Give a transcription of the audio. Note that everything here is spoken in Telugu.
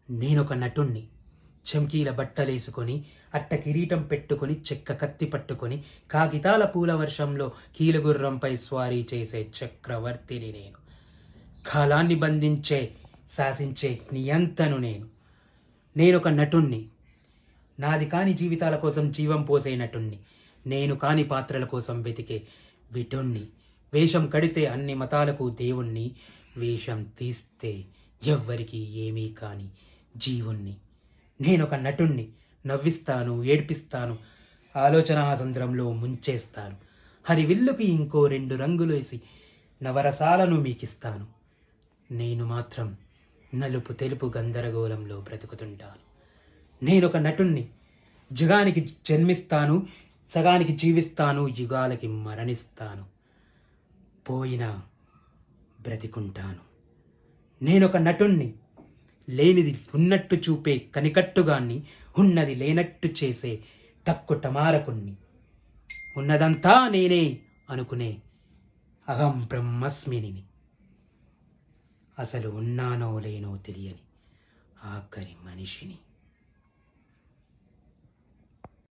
నేనొక నటుణ్ణి. చమ్కీల బట్టలేసుకొని, అట్ట కిరీటం పెట్టుకొని, చెక్క కత్తి పట్టుకొని, కాగితాల పూల వర్షంలో కీలుగుర్రంపై స్వారీ చేసే చక్రవర్తిని నేను. కాలాన్ని బంధించే, శాసించే నియంతను నేను. నేనొక నటుణ్ణి. నాది కాని జీవితాల కోసం జీవం పోసే నటుణ్ణి. నేను కాని పాత్రల కోసం వెతికే విటుణ్ణి. వేషం కడితే అన్ని మతాలకు దేవుణ్ణి. వేషం తీస్తే ఎవ్వరికీ ఏమీ కాని జీవుణ్ణి. నేనొక నటుణ్ణి. నవ్విస్తాను, ఏడ్పిస్తాను, ఆలోచనా సంద్రంలో ముంచేస్తాను. హరివిల్లుకి ఇంకో 2 రంగులేసి నవరసాలను మీకిస్తాను. నేను మాత్రం నలుపు తెలుపు గందరగోళంలో బ్రతుకుతుంటాను. నేనొక నటుణ్ణి. జగానికి జన్మిస్తాను, సగానికి జీవిస్తాను, యుగాలకి మరణిస్తాను. పోయినా బ్రతికుంటాను. నేనొక నటుణ్ణి. లేనిది ఉన్నట్టు చూపే కనికట్టుగాన్ని, ఉన్నది లేనట్టు చేసే టక్కు టమారకుణ్ణి. ఉన్నదంతా నేనే అనుకునే అహం బ్రహ్మస్మిని. అసలు ఉన్నానో లేనో తెలియని ఆఖరి మనిషిని.